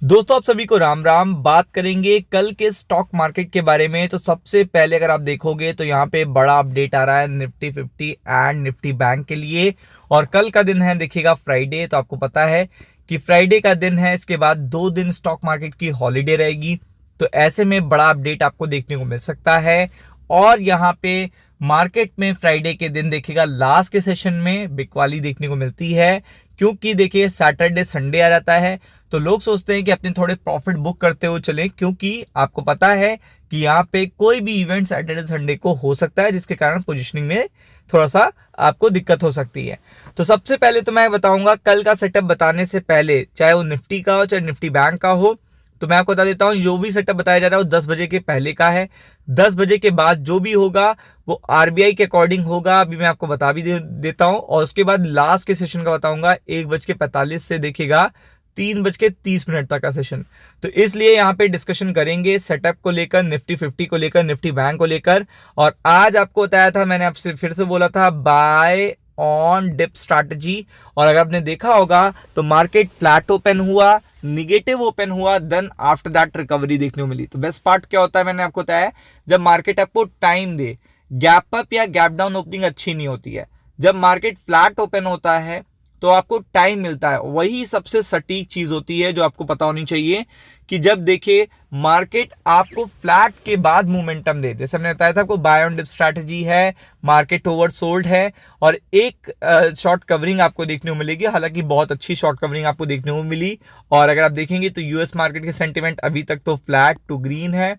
दोस्तों आप सभी को राम राम। बात करेंगे कल के स्टॉक मार्केट के बारे में। तो सबसे पहले अगर आप देखोगे तो यहाँ पे बड़ा अपडेट आ रहा है निफ्टी 50 एंड निफ्टी बैंक के लिए। और कल का दिन है देखिएगा फ्राइडे। तो आपको पता है कि फ्राइडे का दिन है, इसके बाद 2 दिन स्टॉक मार्केट की हॉलीडे रहेगी। तो ऐसे में बड़ा अपडेट आपको देखने को मिल सकता है। और यहाँ पे मार्केट में फ्राइडे के दिन देखिएगा लास्ट के सेशन में बिकवाली देखने को मिलती है, क्योंकि देखिए सैटरडे संडे आ जाता है। तो लोग सोचते हैं कि अपने थोड़े प्रॉफिट बुक करते हुए चलें, क्योंकि आपको पता है कि यहाँ पे कोई भी इवेंट सैटरडे संडे को हो सकता है, जिसके कारण पोजीशनिंग में थोड़ा सा आपको दिक्कत हो सकती है। तो सबसे पहले तो मैं बताऊंगा कल का सेटअप बताने से पहले, चाहे वो निफ्टी का हो चाहे निफ्टी बैंक का हो, तो मैं आपको बता देता हूँ जो भी सेटअप बताया जा रहा है वो 10 बजे के पहले का है। 10 बजे के बाद जो भी होगा वो आरबीआई के अकॉर्डिंग होगा, अभी मैं आपको बता भी देता हूँ। और उसके बाद लास्ट के सेशन का बताऊंगा 1:45 से देखिएगा 3:30 तक का सेशन। तो इसलिए यहाँ पे डिस्कशन करेंगे सेटअप को लेकर, निफ्टी 50 को लेकर, निफ्टी बैंक को लेकर। और आज आपको बताया था, मैंने आपसे फिर से बोला था बाय ऑन डिप स्ट्रैटेजी। और अगर आपने देखा होगा तो मार्केट फ्लैट ओपन हुआ, निगेटिव ओपन हुआ, देन आफ्टर दैट रिकवरी देखने को मिली। तो बेस्ट पार्ट क्या होता है, मैंने आपको बताया, जब मार्केट आपको टाइम दे। गैप अप या गैप डाउन ओपनिंग अच्छी नहीं होती है। जब मार्केट फ्लैट ओपन होता है तो आपको टाइम मिलता है, वही सबसे सटीक चीज होती है जो आपको पता होनी चाहिए। कि जब देखिए मार्केट आपको फ्लैट के बाद मोमेंटम दे, जैसे हमने बताया था आपको बाय ऑन डिप स्ट्रैटेजी है, मार्केट ओवर सोल्ड है, और एक शॉर्ट कवरिंग आपको देखने को मिलेगी। हालांकि बहुत अच्छी शॉर्ट कवरिंग आपको देखने को मिली। और अगर आप देखेंगे तो यूएस मार्केट के सेंटिमेंट अभी तक तो फ्लैट टू ग्रीन है,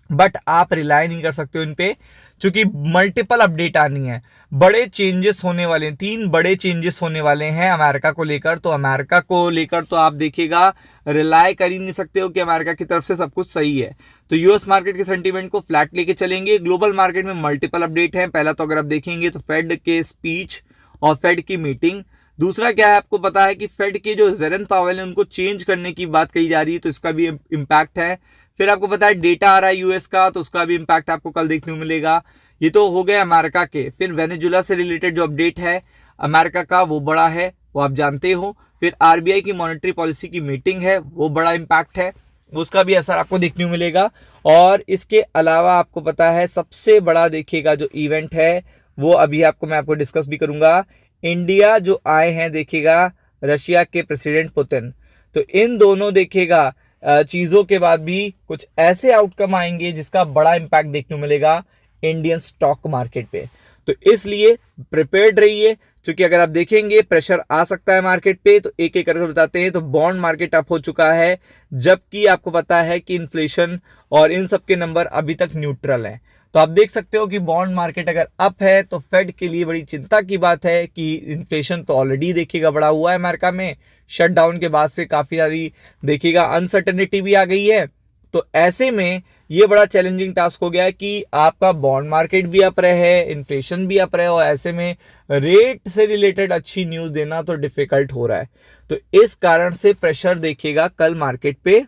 बट आप रिलाई नहीं कर सकते हो इन पे, क्योंकि मल्टीपल अपडेट आनी है। बड़े चेंजेस होने वाले हैं, 3 बड़े चेंजेस होने वाले हैं अमेरिका को लेकर। तो अमेरिका को लेकर तो आप देखिएगा रिलाई कर ही नहीं सकते हो कि अमेरिका की तरफ से सब कुछ सही है। तो यूएस मार्केट के सेंटीमेंट को फ्लैट लेके चलेंगे। ग्लोबल मार्केट में मल्टीपल अपडेट है। पहला तो अगर आप देखेंगे तो फेड के स्पीच और फेड की मीटिंग। दूसरा क्या है, आपको पता है कि फेड के जो जेरन पावेल है उनको चेंज करने की बात कही जा रही है, तो इसका भी इम्पैक्ट है। फिर आपको पता है डेटा आ रहा है यूएस का, तो उसका भी इम्पैक्ट आपको कल देखने को मिलेगा। ये तो हो गया अमेरिका के। फिर वेनेजुला से रिलेटेड जो अपडेट है अमेरिका का वो बड़ा है, वो आप जानते हो। फिर आरबीआई की मॉनेटरी पॉलिसी की मीटिंग है, वो बड़ा इम्पैक्ट है, उसका भी असर आपको देखने को मिलेगा। और इसके अलावा आपको पता है सबसे बड़ा देखिएगा जो इवेंट है वो अभी मैं आपको डिस्कस भी करूंगा। इंडिया जो आए हैं देखिएगा रशिया के प्रेसिडेंट पुतिन। तो इन दोनों देखिएगा चीजों के बाद भी कुछ ऐसे आउटकम आएंगे जिसका बड़ा इंपैक्ट देखने को मिलेगा इंडियन स्टॉक मार्केट पे। तो इसलिए प्रिपेयर्ड रहिए, क्योंकि अगर आप देखेंगे प्रेशर आ सकता है मार्केट पे। तो एक एक करके बताते हैं। तो बॉन्ड मार्केट अप हो चुका है, जबकि आपको पता है कि इन्फ्लेशन और इन सब के नंबर अभी तक न्यूट्रल हैं। तो आप देख सकते हो कि बॉन्ड मार्केट अगर अप है तो फेड के लिए बड़ी चिंता की बात है कि इन्फ्लेशन तो ऑलरेडी देखिएगा बढ़ा हुआ है अमेरिका में। शटडाउन के बाद से काफी सारी देखिएगा अनसर्टेनिटी भी आ गई है। तो ऐसे में ये बड़ा चैलेंजिंग टास्क हो गया है कि आपका बॉन्ड मार्केट भी अप रहे, इन्फ्लेशन भी अप रहे, और ऐसे में रेट से रिलेटेड अच्छी न्यूज देना तो डिफिकल्ट हो रहा है। तो इस कारण से प्रेशर देखिएगा कल मार्केट पे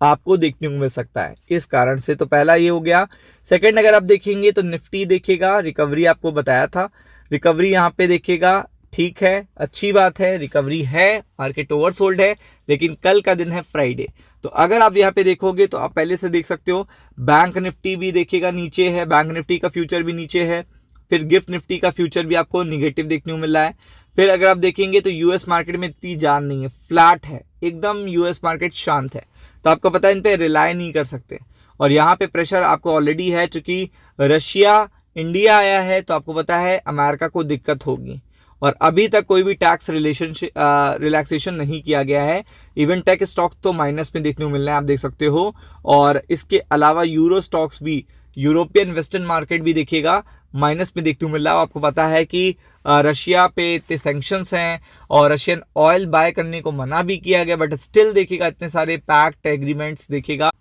आपको देखने को मिल सकता है, इस कारण से। तो पहला ये हो गया। सेकंड, अगर आप देखेंगे तो निफ्टी देखिएगा रिकवरी, आपको बताया था रिकवरी यहाँ पे देखिएगा ठीक है, अच्छी बात है, रिकवरी है, मार्केट ओवरसोल्ड है। लेकिन कल का दिन है फ्राइडे, तो अगर आप यहाँ पे देखोगे तो आप पहले से देख सकते हो बैंक निफ्टी भी देखिएगा नीचे है, बैंक निफ्टी का फ्यूचर भी नीचे है। फिर गिफ्ट निफ्टी का फ्यूचर भी आपको निगेटिव देखने को मिल रहा है। फिर अगर आप देखेंगे तो यूएस मार्केट में इतनी जान नहीं है, फ्लैट है एकदम, यूएस मार्केट शांत है। तो आपको पता है इन पे रिलाई नहीं कर सकते। और यहाँ पे प्रेशर आपको ऑलरेडी है, चूंकि रशिया इंडिया आया है तो आपको पता है अमेरिका को दिक्कत होगी। और अभी तक कोई भी टैक्स रिलैक्सेशन नहीं किया गया है। इवन टेक स्टॉक्स तो माइनस में देखने को मिल रहे हैं, आप देख सकते हो। और इसके अलावा यूरो स्टॉक्स भी, यूरोपियन वेस्टर्न मार्केट भी देखिएगा माइनस में देखने को मिल रहा है। आपको पता है कि रशिया पे इतने सैंक्शंस हैं और रशियन ऑयल बाय करने को मना भी किया गया, बट स्टिल देखिएगा इतने सारे पैक्ट एग्रीमेंट्स देखिएगा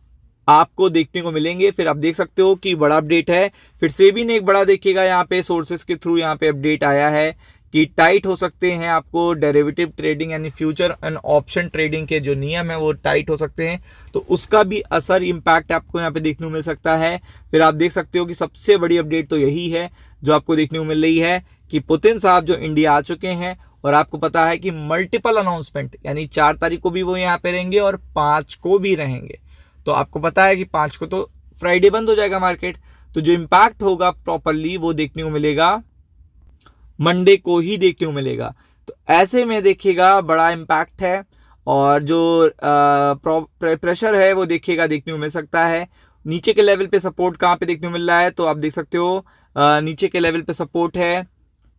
आपको देखने को मिलेंगे। फिर आप देख सकते हो कि बड़ा अपडेट है। फिर सेबी ने एक बड़ा देखिएगा यहाँ पे सोर्सेस के थ्रू यहाँ पे अपडेट आया है कि टाइट हो सकते हैं आपको डेरिवेटिव ट्रेडिंग, यानी फ्यूचर एंड ऑप्शन ट्रेडिंग के जो नियम है वो टाइट हो सकते हैं। तो उसका भी असर इम्पैक्ट आपको यहाँ पे देखने को मिल सकता है। फिर आप देख सकते हो कि सबसे बड़ी अपडेट तो यही है जो आपको देखने को मिल रही है कि पुतिन साहब जो इंडिया आ चुके हैं और आपको पता है कि मल्टीपल अनाउंसमेंट, यानी 4 तारीख को भी वो यहाँ पे रहेंगे और 5 को भी रहेंगे। तो आपको पता है कि 5 को तो फ्राइडे बंद हो जाएगा मार्केट, तो जो इम्पैक्ट होगा प्रॉपरली वो देखने को मिलेगा मंडे को ही देखने को मिलेगा। तो ऐसे में देखिएगा बड़ा इम्पैक्ट है, और जो प्रेशर है वो देखिएगा देखने को मिल सकता है। नीचे के लेवल पे सपोर्ट कहाँ पे देखने को मिल रहा है, तो आप देख सकते हो नीचे के लेवल पे सपोर्ट है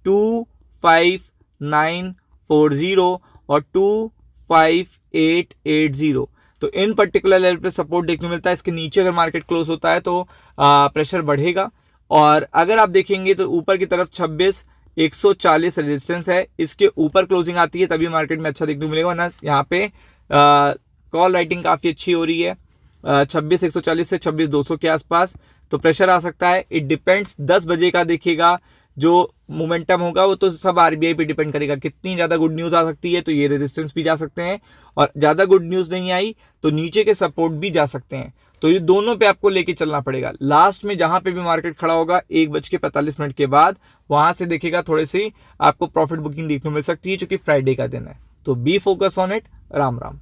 25940 और 25880। तो इन पर्टिकुलर लेवल पे सपोर्ट देखने को मिलता है। इसके नीचे अगर मार्केट क्लोज होता है तो प्रेशर बढ़ेगा, और अगर आप देखेंगे तो ऊपर की तरफ 26140 रेजिस्टेंस है, इसके ऊपर क्लोजिंग आती है तभी मार्केट में अच्छा देखने को मिलेगा, वरना यहाँ पे कॉल राइटिंग काफी अच्छी हो रही है 26140 से 26200 के आसपास, तो प्रेशर आ सकता है। इट डिपेंड्स 10 बजे का देखिएगा जो मोमेंटम होगा वो तो सब आरबीआई पे डिपेंड करेगा, कितनी ज्यादा गुड न्यूज आ सकती है तो ये रेजिस्टेंस भी जा सकते हैं, और ज्यादा गुड न्यूज नहीं आई तो नीचे के सपोर्ट भी जा सकते हैं। तो ये दोनों पे आपको लेके चलना पड़ेगा। लास्ट में जहां पे भी मार्केट खड़ा होगा 1:45 के बाद, वहां से देखिएगा थोड़ी सी आपको प्रॉफिट बुकिंग देखने को मिल सकती है, क्योंकि फ्राइडे का दिन है। तो B focus on it. Ram Ram.